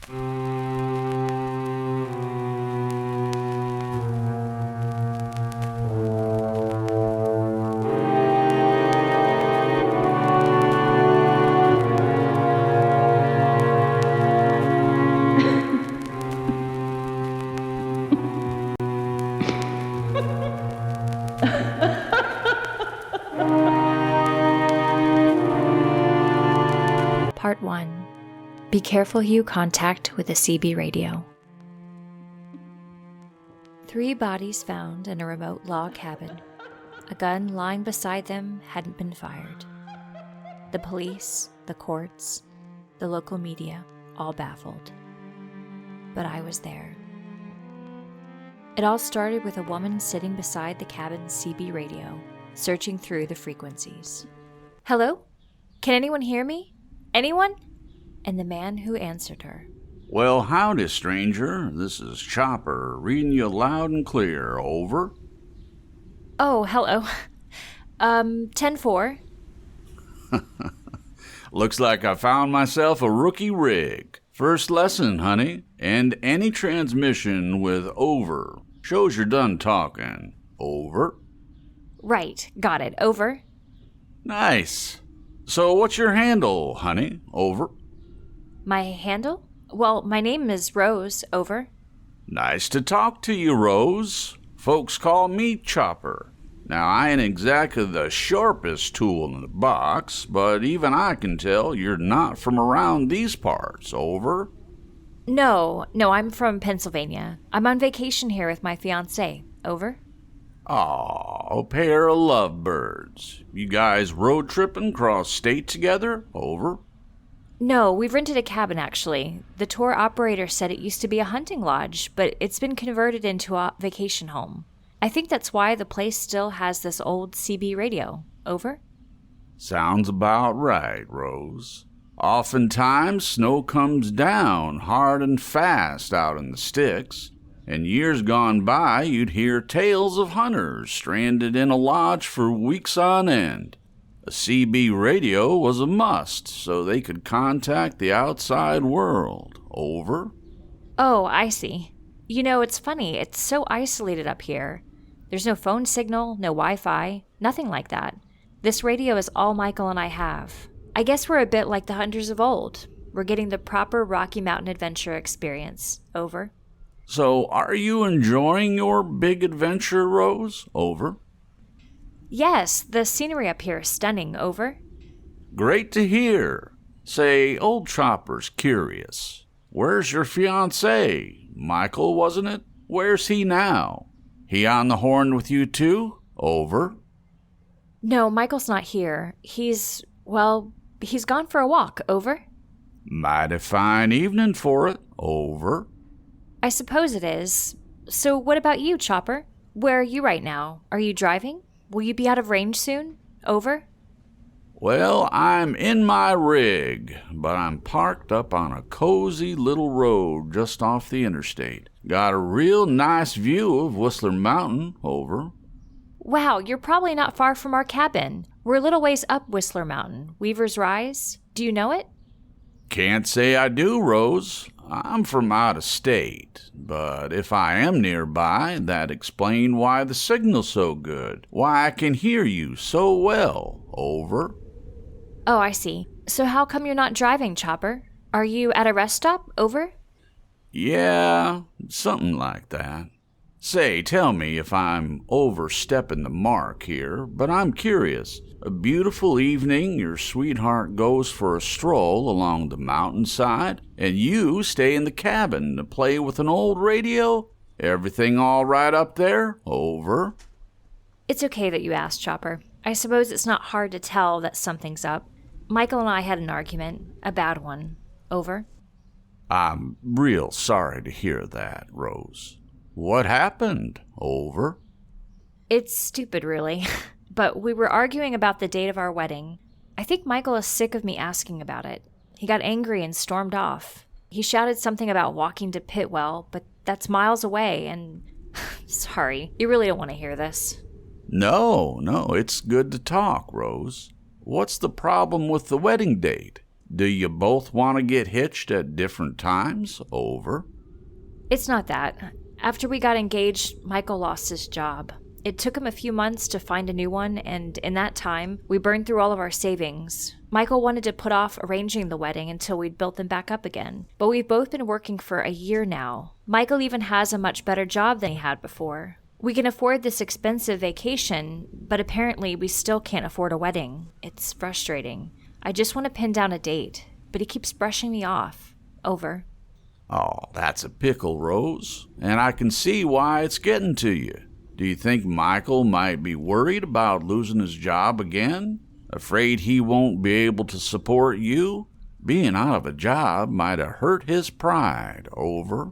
Part 1. Be careful who you contact with a CB radio. 3 bodies found in a remote log cabin. A gun lying beside them hadn't been fired. The police, the courts, the local media, all baffled. But I was there. It all started with a woman sitting beside the cabin's CB radio, searching through the frequencies. Hello? Can anyone hear me? Anyone? And the man who answered her. Well, howdy, stranger. This is Chopper, reading you loud and clear. Over. Oh, hello. 10-4. Looks like I found myself a rookie rig. First lesson, honey. End any transmission with over. Shows you're done talking. Over. Right, got it. Over. Nice. So what's your handle, honey? Over. My handle? Well, my name is Rose. Over. Nice to talk to you, Rose. Folks call me Chopper. Now, I ain't exactly the sharpest tool in the box, but even I can tell you're not from around these parts. Over. No, I'm from Pennsylvania. I'm on vacation here with my fiancé. Over. Aw, a pair of lovebirds. You guys road tripping cross state together? Over. No, we've rented a cabin, actually. The tour operator said it used to be a hunting lodge, but it's been converted into a vacation home. I think that's why the place still has this old CB radio. Over. Sounds about right, Rose. Oftentimes, snow comes down hard and fast out in the sticks. And years gone by, you'd hear tales of hunters stranded in a lodge for weeks on end. A CB radio was a must so they could contact the outside world. Over. Oh, I see. You know, it's funny. It's so isolated up here. There's no phone signal, no Wi-Fi, nothing like that. This radio is all Michael and I have. I guess we're a bit like the hunters of old. We're getting the proper Rocky Mountain adventure experience. Over. So, are you enjoying your big adventure, Rose? Over. Yes, the scenery up here is stunning. Over. Great to hear. Say, old Chopper's curious. Where's your fiancé? Michael, wasn't it? Where's he now? He on the horn with you too? Over. No, Michael's not here. He's gone for a walk. Over. Mighty fine evening for it. Over. I suppose it is. So what about you, Chopper? Where are you right now? Are you driving? Will you be out of range soon? Over. Well, I'm in my rig, but I'm parked up on a cozy little road just off the interstate. Got a real nice view of Whistler Mountain. Over. Wow, you're probably not far from our cabin. We're a little ways up Whistler Mountain. Weaver's Rise. Do you know it? Can't say I do, Rose. I'm from out of state, but if I am nearby, that explains why the signal's so good, why I can hear you so well. Over. Oh, I see. So how come you're not driving, Chopper? Are you at a rest stop? Over. Yeah, something like that. Say, tell me if I'm overstepping the mark here, but I'm curious. A beautiful evening, your sweetheart goes for a stroll along the mountainside, and you stay in the cabin to play with an old radio? Everything all right up there? Over. It's okay that you asked, Chopper. I suppose it's not hard to tell that something's up. Michael and I had an argument, a bad one. Over. I'm real sorry to hear that, Rose. What happened? Over. It's stupid, really. But we were arguing about the date of our wedding. I think Michael is sick of me asking about it. He got angry and stormed off. He shouted something about walking to Pitwell, but that's miles away, and... Sorry, you really don't want to hear this. No, it's good to talk, Rose. What's the problem with the wedding date? Do you both want to get hitched at different times? Over. It's not that. After we got engaged, Michael lost his job. It took him a few months to find a new one, and in that time, we burned through all of our savings. Michael wanted to put off arranging the wedding until we'd built them back up again. But we've both been working for a year now. Michael even has a much better job than he had before. We can afford this expensive vacation, but apparently we still can't afford a wedding. It's frustrating. I just want to pin down a date, but he keeps brushing me off. Over. Oh, that's a pickle, Rose, and I can see why it's getting to you. Do you think Michael might be worried about losing his job again? Afraid he won't be able to support you? Being out of a job might have hurt his pride. Over.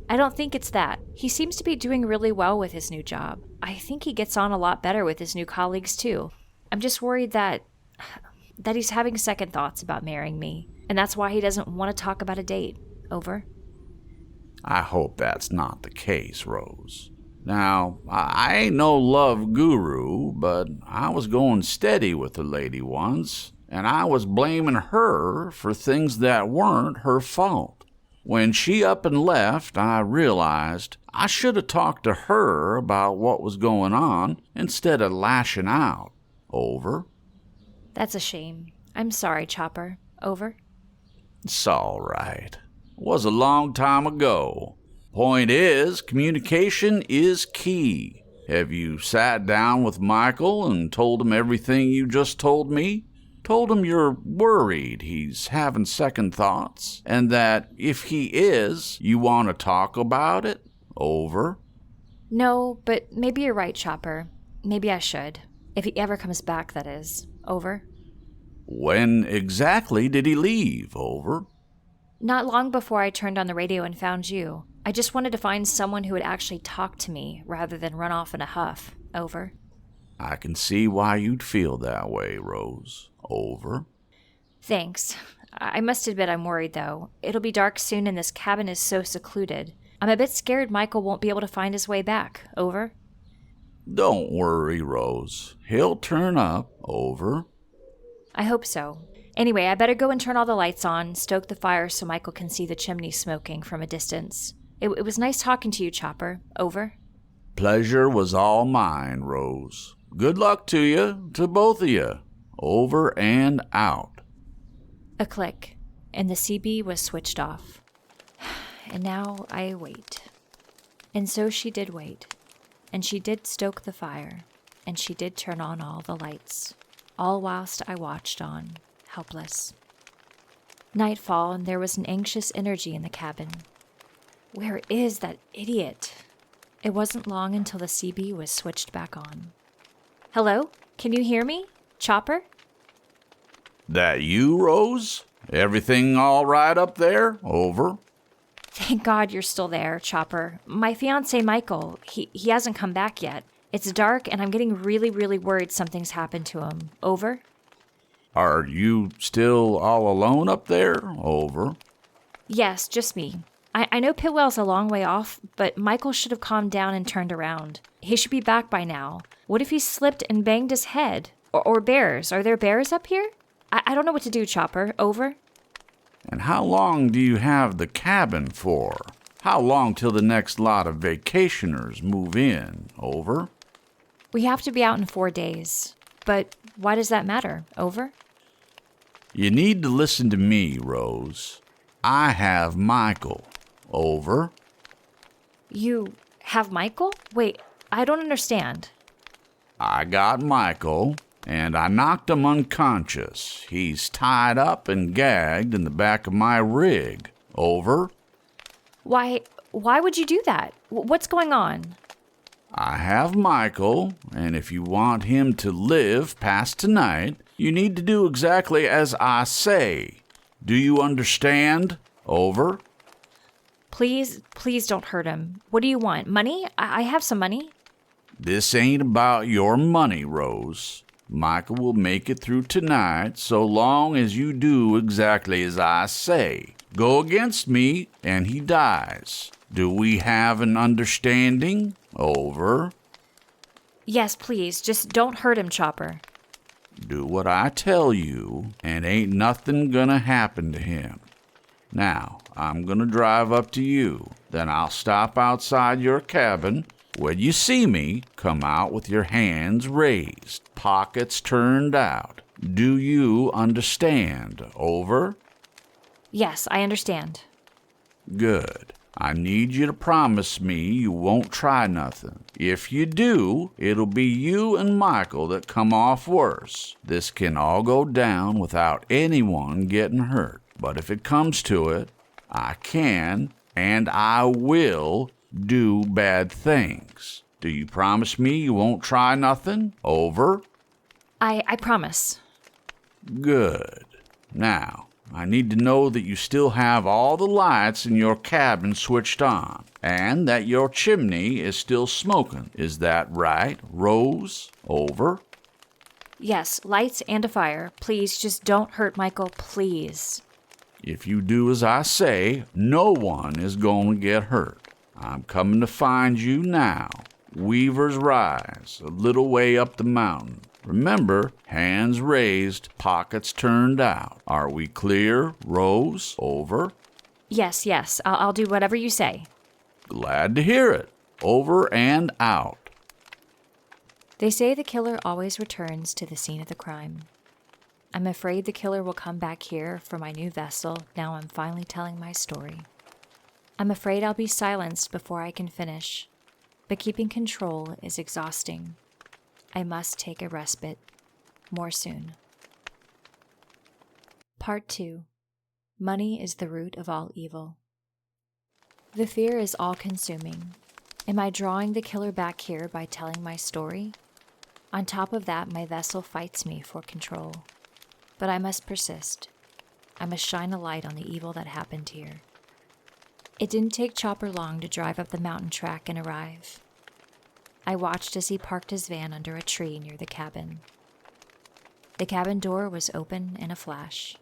I don't think it's that. He seems to be doing really well with his new job. I think he gets on a lot better with his new colleagues, too. I'm just worried that he's having second thoughts about marrying me, and that's why he doesn't want to talk about a date. Over. I hope that's not the case, Rose. Now, I ain't no love guru, but I was going steady with a lady once, and I was blaming her for things that weren't her fault. When she up and left, I realized I should have talked to her about what was going on instead of lashing out. Over. That's a shame. I'm sorry, Chopper. Over. It's all right. It was a long time ago. Point is, communication is key. Have you sat down with Michael and told him everything you just told me? Told him you're worried he's having second thoughts, and that if he is, you want to talk about it? Over. No, but maybe you're right, Chopper. Maybe I should. If he ever comes back, that is. Over. When exactly did he leave? Over. Not long before I turned on the radio and found you. I just wanted to find someone who would actually talk to me rather than run off in a huff. Over. I can see why you'd feel that way, Rose. Over. Thanks. I must admit I'm worried, though. It'll be dark soon and this cabin is so secluded. I'm a bit scared Michael won't be able to find his way back. Over. Don't worry, Rose. He'll turn up. Over. I hope so. Anyway, I better go and turn all the lights on, stoke the fire so Michael can see the chimney smoking from a distance. It was nice talking to you, Chopper. Over. Pleasure was all mine, Rose. Good luck to you, to both of you. Over and out. A click, and the CB was switched off. And now I wait. And so she did wait. And she did stoke the fire. And she did turn on all the lights. All whilst I watched on, helpless. Nightfall, and there was an anxious energy in the cabin. Where is that idiot? It wasn't long until the CB was switched back on. Hello? Can you hear me? Chopper? That you, Rose? Everything all right up there? Over. Thank God you're still there, Chopper. My fiancé, Michael, he hasn't come back yet. It's dark, and I'm getting really, really worried something's happened to him. Over. Are you still all alone up there? Over. Yes, just me. I know Pitwell's a long way off, but Michael should have calmed down and turned around. He should be back by now. What if he slipped and banged his head? Or bears? Are there bears up here? I don't know what to do, Chopper. Over. And how long do you have the cabin for? How long till the next lot of vacationers move in? Over. We have to be out in 4 days. But why does that matter? Over. You need to listen to me, Rose. I have Michael. Over. You have Michael? Wait, I don't understand. I got Michael, and I knocked him unconscious. He's tied up and gagged in the back of my rig. Over. Why would you do that? What's going on? I have Michael, and if you want him to live past tonight, you need to do exactly as I say. Do you understand? Over. Please don't hurt him. What do you want? Money? I have some money. This ain't about your money, Rose. Michael will make it through tonight so long as you do exactly as I say. Go against me, and he dies. Do we have an understanding? Over. Yes, please. Just don't hurt him, Chopper. Do what I tell you, and ain't nothing gonna happen to him. Now, I'm gonna drive up to you. Then I'll stop outside your cabin. When you see me, come out with your hands raised, pockets turned out. Do you understand? Over? Yes, I understand. Good. I need you to promise me you won't try nothing. If you do, it'll be you and Michael that come off worse. This can all go down without anyone getting hurt. But if it comes to it, I can and I will do bad things. Do you promise me you won't try nothing? Over? I promise. Good. Now, I need to know that you still have all the lights in your cabin switched on, and that your chimney is still smoking. Is that right, Rose? Over? Yes, lights and a fire. Please, just don't hurt Michael, please. If you do as I say, no one is going to get hurt. I'm coming to find you now. Weaver's Rise, a little way up the mountain. Remember, hands raised, pockets turned out. Are we clear, Rose? Over? Yes, I'll do whatever you say. Glad to hear it. Over and out. They say the killer always returns to the scene of the crime. I'm afraid the killer will come back here for my new vessel now I'm finally telling my story. I'm afraid I'll be silenced before I can finish, but keeping control is exhausting. I must take a respite. More soon. Part 2. Money is the root of all evil. The fear is all-consuming. Am I drawing the killer back here by telling my story? On top of that, my vessel fights me for control. But I must persist. I must shine a light on the evil that happened here. It didn't take Chopper long to drive up the mountain track and arrive. I watched as he parked his van under a tree near the cabin. The cabin door was open in a flash.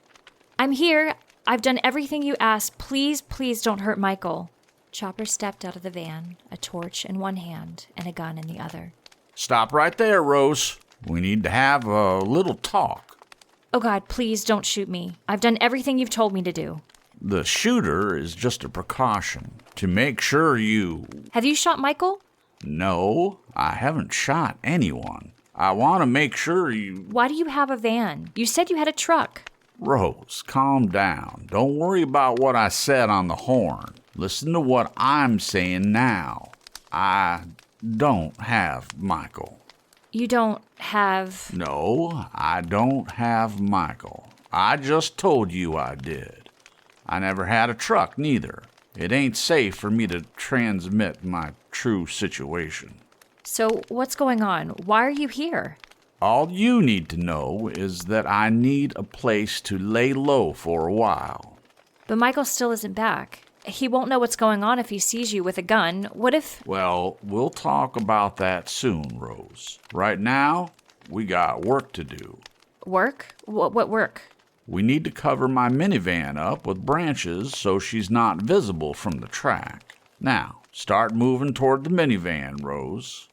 I'm here! I've done everything you asked. Please don't hurt Michael. Chopper stepped out of the van, a torch in one hand and a gun in the other. Stop right there, Rose. We need to have a little talk. Oh God, please don't shoot me. I've done everything you've told me to do. The shooter is just a precaution to make sure you... Have you shot Michael? No, I haven't shot anyone. I want to make sure you... Why do you have a van? You said you had a truck. Rose, calm down. Don't worry about what I said on the horn. Listen to what I'm saying now. I don't have Michael. You don't have... No, I don't have Michael. I just told you I did. I never had a truck, neither. It ain't safe for me to transmit my true situation. So what's going on? Why are you here? All you need to know is that I need a place to lay low for a while. But Michael still isn't back. He won't know what's going on if he sees you with a gun. What if... Well, we'll talk about that soon, Rose. Right now, we got work to do. Work? What work? We need to cover my minivan up with branches so she's not visible from the track. Now, start moving toward the minivan, Rose.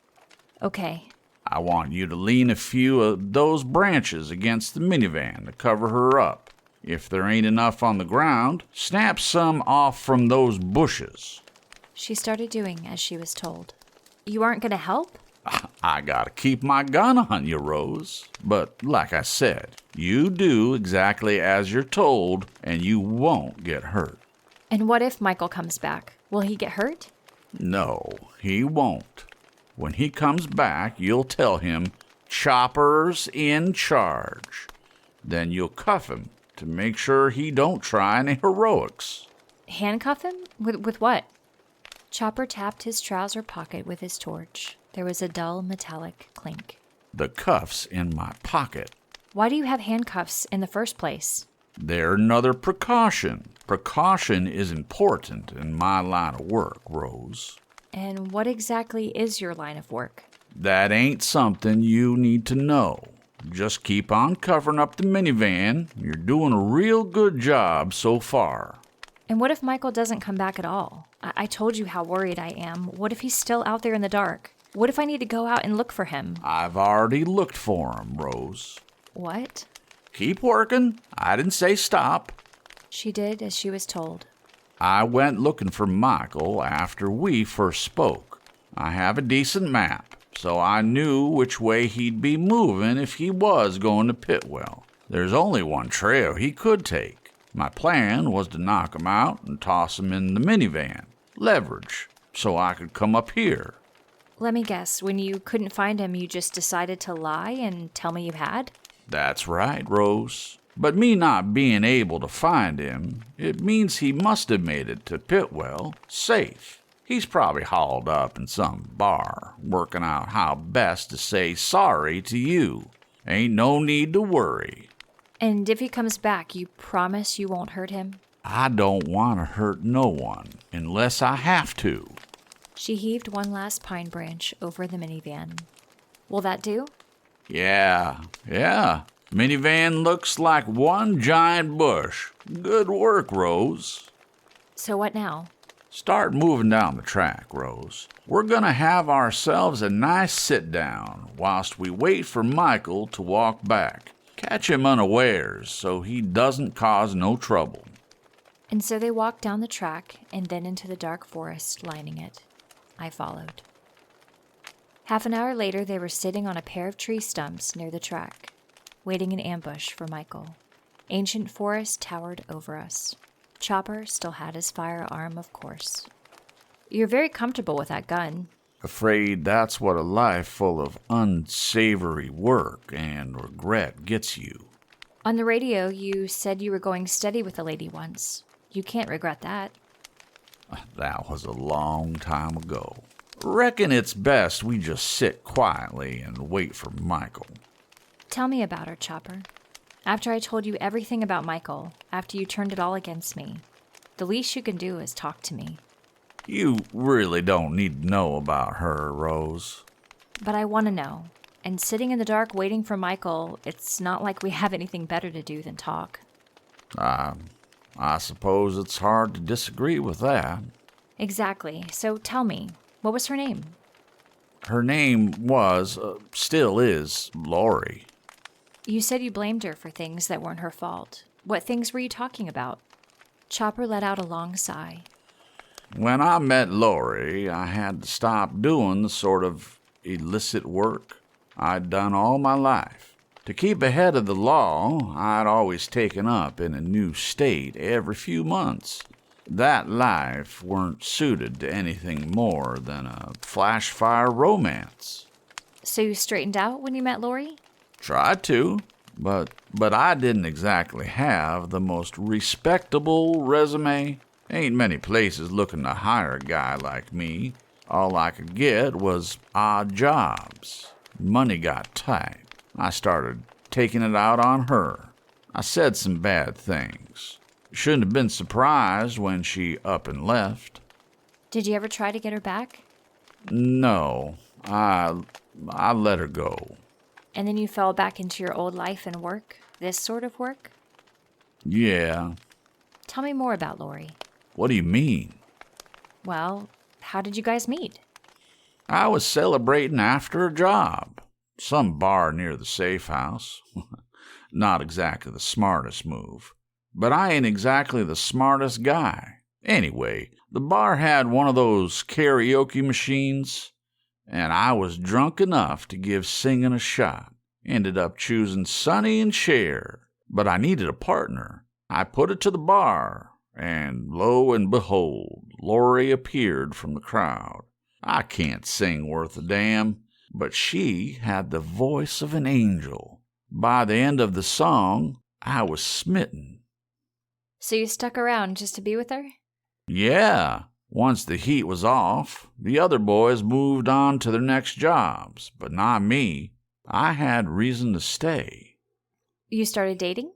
Okay. I want you to lean a few of those branches against the minivan to cover her up. If there ain't enough on the ground, snap some off from those bushes. She started doing as she was told. You aren't going to help? I gotta keep my gun on you, Rose. But like I said, you do exactly as you're told, and you won't get hurt. And what if Michael comes back? Will he get hurt? No, he won't. When he comes back, you'll tell him, Chopper's in charge. Then you'll cuff him to make sure he don't try any heroics. Handcuff him? With what? Chopper tapped his trouser pocket with his torch. There was a dull metallic clink. The cuff's in my pocket. Why do you have handcuffs in the first place? They're another precaution. Precaution is important in my line of work, Rose. And what exactly is your line of work? That ain't something you need to know. Just keep on covering up the minivan. You're doing a real good job so far. And what if Michael doesn't come back at all? I told you how worried I am. What if he's still out there in the dark? What if I need to go out and look for him? I've already looked for him, Rose. What? Keep working. I didn't say stop. She did as she was told. I went looking for Michael after we first spoke. I have a decent map, so I knew which way he'd be moving if he was going to Pitwell. There's only one trail he could take. My plan was to knock him out and toss him in the minivan. Leverage, so I could come up here. Let me guess, when you couldn't find him, you just decided to lie and tell me you had? That's right, Rose. But me not being able to find him, it means he must have made it to Pitwell safe. He's probably hauled up in some bar, working out how best to say sorry to you. Ain't no need to worry. And if he comes back, you promise you won't hurt him? I don't want to hurt no one, unless I have to. She heaved one last pine branch over the minivan. Will that do? Yeah. Minivan looks like one giant bush. Good work, Rose. So what now? Start moving down the track, Rose. We're gonna have ourselves a nice sit-down whilst we wait for Michael to walk back. Catch him unawares so he doesn't cause no trouble. And so they walked down the track and then into the dark forest lining it. I followed. Half an hour later, they were sitting on a pair of tree stumps near the track, waiting in ambush for Michael. Ancient forest towered over us. Chopper still had his firearm, of course. You're very comfortable with that gun. Afraid that's what a life full of unsavory work and regret gets you. On the radio, you said you were going steady with a lady once. You can't regret that. That was a long time ago. Reckon it's best we just sit quietly and wait for Michael. Tell me about her, Chopper. After I told you everything about Michael, after you turned it all against me, the least you can do is talk to me. You really don't need to know about her, Rose. But I want to know. And sitting in the dark waiting for Michael, it's not like we have anything better to do than talk. I suppose it's hard to disagree with that. Exactly. So tell me, what was her name? Her name was, still is, Lori. You said you blamed her for things that weren't her fault. What things were you talking about? Chopper let out a long sigh. When I met Lori, I had to stop doing the sort of illicit work I'd done all my life. To keep ahead of the law, I'd always taken up in a new state every few months. That life weren't suited to anything more than a flash-fire romance. So you straightened out when you met Lori? Tried to, but I didn't exactly have the most respectable resume. Ain't many places looking to hire a guy like me. All I could get was odd jobs. Money got tight. I started taking it out on her. I said some bad things. Shouldn't have been surprised when she up and left. Did you ever try to get her back? No, I let her go. And then you fell back into your old life and work? This sort of work? Yeah. Tell me more about Lori. What do you mean? Well, how did you guys meet? I was celebrating after a job. Some bar near the safe house. Not exactly the smartest move. But I ain't exactly the smartest guy. Anyway, the bar had one of those karaoke machines, and I was drunk enough to give singing a shot. Ended up choosing Sonny and Cher, but I needed a partner. I put it to the bar, and lo and behold, Lori appeared from the crowd. I can't sing worth a damn, but she had the voice of an angel. By the end of the song, I was smitten. So you stuck around just to be with her? Yeah. Once the heat was off, the other boys moved on to their next jobs, but not me. I had reason to stay. You started dating?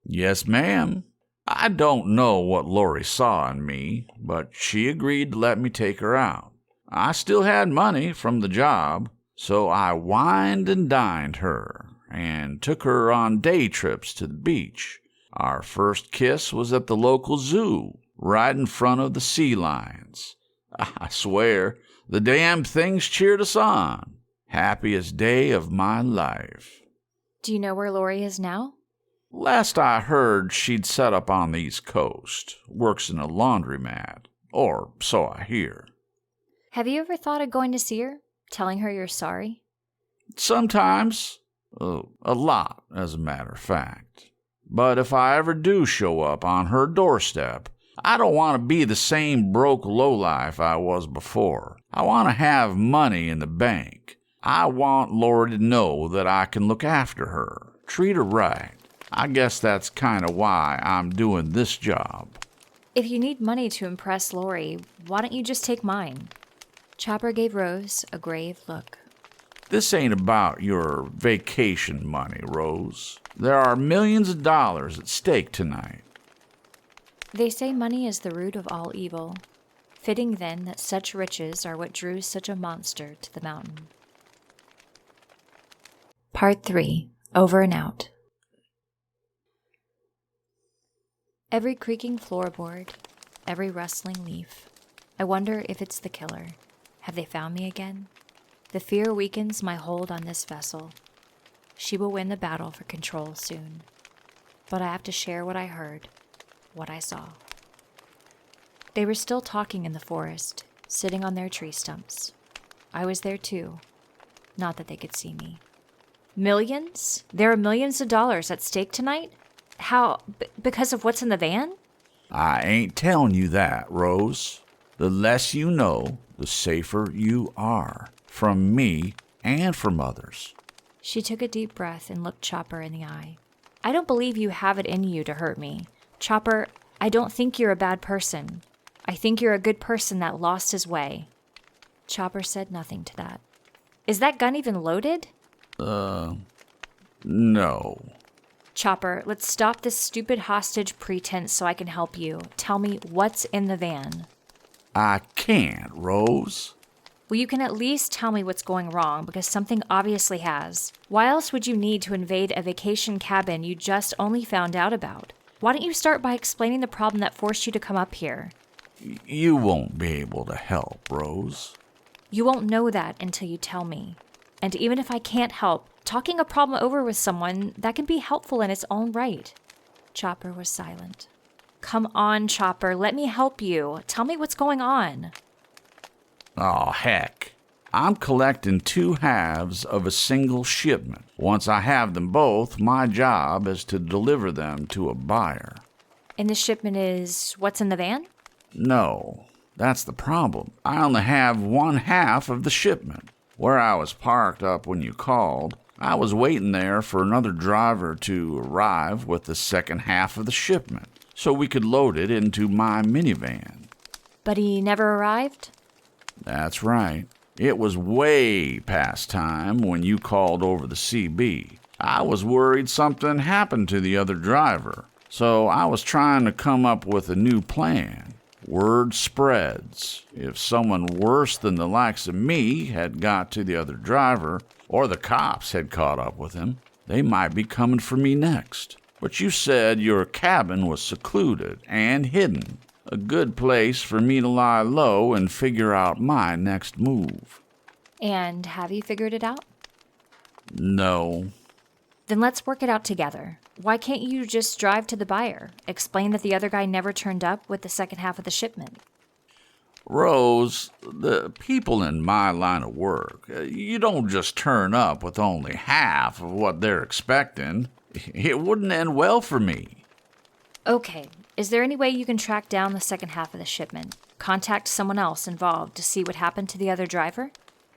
Yes, ma'am. I don't know what Lori saw in me, but she agreed to let me take her out. I still had money from the job, so I wined and dined her and took her on day trips to the beach. Our first kiss was at the local zoo, right in front of the sea lions. I swear, the damn things cheered us on. Happiest day of my life. Do you know where Lori is now? Last I heard, she'd set up on the East Coast. Works in a laundromat. Or so I hear. Have you ever thought of going to see her? Telling her you're sorry? Sometimes. A lot, as a matter of fact. But if I ever do show up on her doorstep, I don't want to be the same broke lowlife I was before. I want to have money in the bank. I want Lori to know that I can look after her, treat her right. I guess that's kind of why I'm doing this job. If you need money to impress Lori, why don't you just take mine? Chopper gave Rose a grave look. This ain't about your vacation money, Rose. There are millions of dollars at stake tonight. They say money is the root of all evil. Fitting then that such riches are what drew such a monster to the mountain. Part 3. Over and Out. Every creaking floorboard, every rustling leaf. I wonder if it's the killer. Have they found me again? The fear weakens my hold on this vessel. She will win the battle for control soon. But I have to share what I heard, what I saw. They were still talking in the forest, sitting on their tree stumps. I was there too. Not that they could see me. Millions? There are millions of dollars at stake tonight? How? Because of what's in the van? I ain't telling you that, Rose. The less you know, the safer you are. From me and from others. She took a deep breath and looked Chopper in the eye. I don't believe you have it in you to hurt me. Chopper, I don't think you're a bad person. I think you're a good person that lost his way. Chopper said nothing to that. Is that gun even loaded? No. Chopper, let's stop this stupid hostage pretense so I can help you. Tell me what's in the van. I can't, Rose. Well, you can at least tell me what's going wrong, because something obviously has. Why else would you need to invade a vacation cabin you just only found out about? Why don't you start by explaining the problem that forced you to come up here? You won't be able to help, Rose. You won't know that until you tell me. And even if I can't help, talking a problem over with someone, that can be helpful in its own right. Chopper was silent. Come on, Chopper, let me help you. Tell me what's going on. Oh, heck. I'm collecting 2 halves of a single shipment. Once I have them both, my job is to deliver them to a buyer. And the shipment is what's in the van? No, that's the problem. I only have 1/2 of the shipment. Where I was parked up when you called, I was waiting there for another driver to arrive with the second half of the shipment, so we could load it into my minivan. But he never arrived? That's right. It was way past time when you called over the CB. I was worried something happened to the other driver, so I was trying to come up with a new plan. Word spreads. If someone worse than the likes of me had got to the other driver, or the cops had caught up with him, they might be coming for me next. But you said your cabin was secluded and hidden. A good place for me to lie low and figure out my next move. And have you figured it out? No. Then let's work it out together. Why can't you just drive to the buyer? Explain that the other guy never turned up with the second half of the shipment. Rose, the people in my line of work, you don't just turn up with only half of what they're expecting. It wouldn't end well for me. Okay, is there any way you can track down the second half of the shipment? Contact someone else involved to see what happened to the other driver?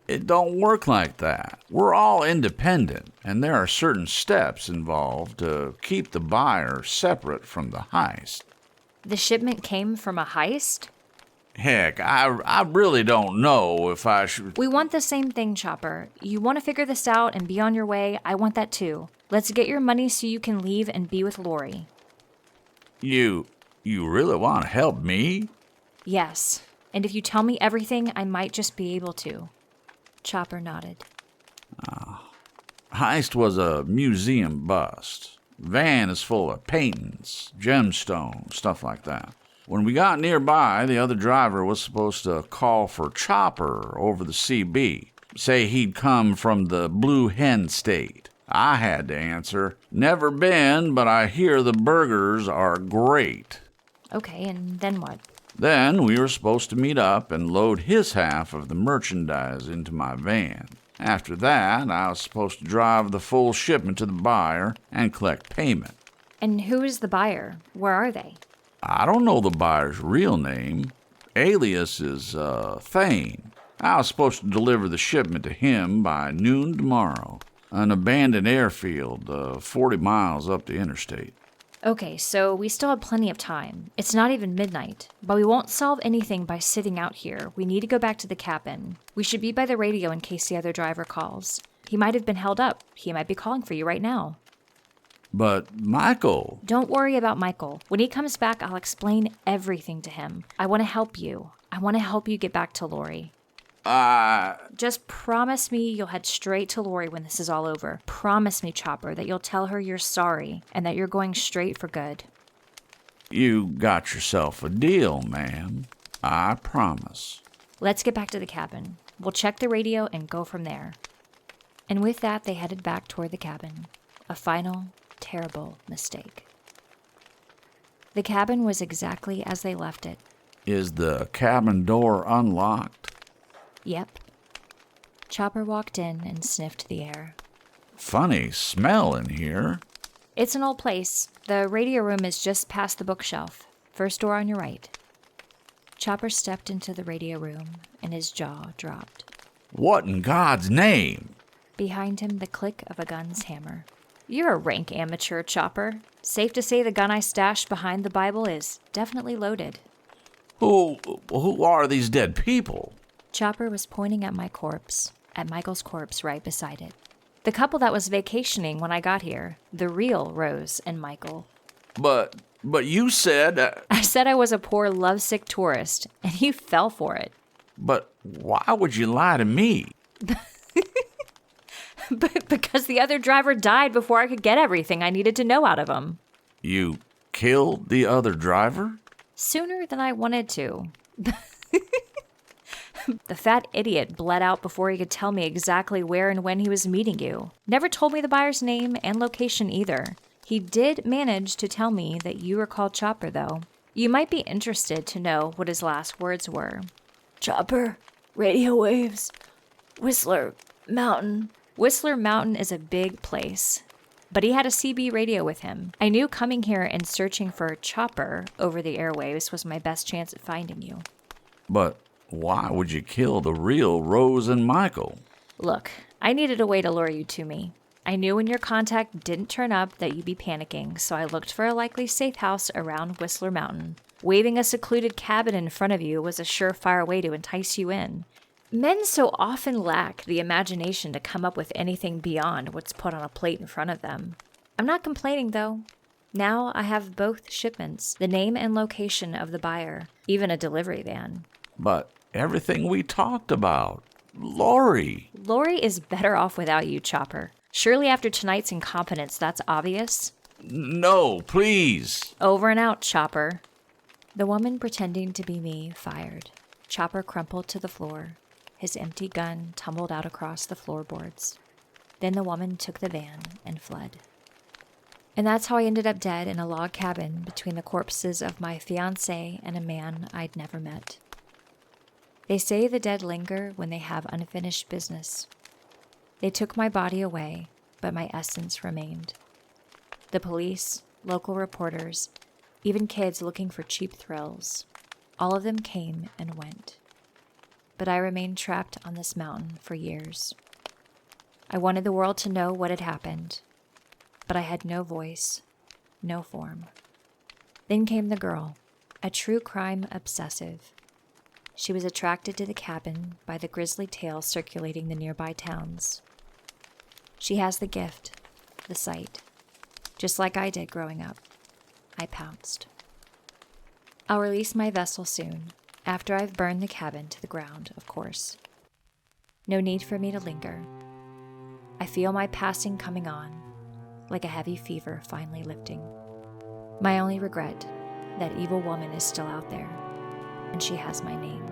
It don't work like that. We're all independent, and there are certain steps involved to keep the buyer separate from the heist. The shipment came from a heist? Heck, I really don't know if I should... We want the same thing, Chopper. You want to figure this out and be on your way. I want that too. Let's get your money so you can leave and be with Lori. You really want to help me? Yes. And if you tell me everything, I might just be able to. Chopper nodded. Heist was a museum bust. Van is full of paintings, gemstones, stuff like that. When we got nearby, the other driver was supposed to call for Chopper over the CB. Say he'd come from the Blue Hen State. I had to answer, "Never been, but I hear the burgers are great." Okay, and then what? Then we were supposed to meet up and load his half of the merchandise into my van. After that, I was supposed to drive the full shipment to the buyer and collect payment. And who is the buyer? Where are they? I don't know the buyer's real name. Alias is, Thane. I was supposed to deliver the shipment to him by noon tomorrow. An abandoned airfield, 40 miles up the interstate. Okay, so we still have plenty of time. It's not even midnight, but we won't solve anything by sitting out here. We need to go back to the cabin. We should be by the radio in case the other driver calls. He might have been held up. He might be calling for you right now. But Michael... Don't worry about Michael. When he comes back, I'll explain everything to him. I want to help you. I want to help you get back to Lori. Just promise me you'll head straight to Lori when this is all over. Promise me, Chopper, that you'll tell her you're sorry and that you're going straight for good. You got yourself a deal, ma'am. I promise. Let's get back to the cabin. We'll check the radio and go from there. And with that, they headed back toward the cabin. A final, terrible mistake. The cabin was exactly as they left it. Is the cabin door unlocked? Yep. Chopper walked in and sniffed the air. Funny smell in here. It's an old place. The radio room is just past the bookshelf. First door on your right. Chopper stepped into the radio room, and his jaw dropped. What in God's name? Behind him, the click of a gun's hammer. You're a rank amateur, Chopper. Safe to say the gun I stashed behind the Bible is definitely loaded. Who are these dead people? Chopper was pointing at my corpse, at Michael's corpse right beside it. The couple that was vacationing when I got here, the real Rose and Michael. But you said... I said I was a poor lovesick tourist, and you fell for it. But why would you lie to me? Because the other driver died before I could get everything I needed to know out of him. You killed the other driver? Sooner than I wanted to. The fat idiot bled out before he could tell me exactly where and when he was meeting you. Never told me the buyer's name and location either. He did manage to tell me that you were called Chopper, though. You might be interested to know what his last words were. Chopper, radio waves, Whistler Mountain. Whistler Mountain is a big place, but he had a CB radio with him. I knew coming here and searching for Chopper over the airwaves was my best chance at finding you. But why would you kill the real Rose and Michael? Look, I needed a way to lure you to me. I knew when your contact didn't turn up that you'd be panicking, so I looked for a likely safe house around Whistler Mountain. Waving a secluded cabin in front of you was a surefire way to entice you in. Men so often lack the imagination to come up with anything beyond what's put on a plate in front of them. I'm not complaining, though. Now I have both shipments, the name and location of the buyer, even a delivery van. But everything we talked about. Lori is better off without you, Chopper. Surely after tonight's incompetence, that's obvious? No, please. Over and out, Chopper. The woman pretending to be me fired. Chopper crumpled to the floor. His empty gun tumbled out across the floorboards. Then the woman took the van and fled. And that's how I ended up dead in a log cabin between the corpses of my fiancé and a man I'd never met. They say the dead linger when they have unfinished business. They took my body away, but my essence remained. The police, local reporters, even kids looking for cheap thrills, all of them came and went. But I remained trapped on this mountain for years. I wanted the world to know what had happened, but I had no voice, no form. Then came the girl, a true crime obsessive. She was attracted to the cabin by the grisly tales circulating the nearby towns. She has the gift, the sight, just like I did growing up. I pounced. I'll release my vessel soon, after I've burned the cabin to the ground, of course. No need for me to linger. I feel my passing coming on, like a heavy fever finally lifting. My only regret, that evil woman is still out there, and she has my name.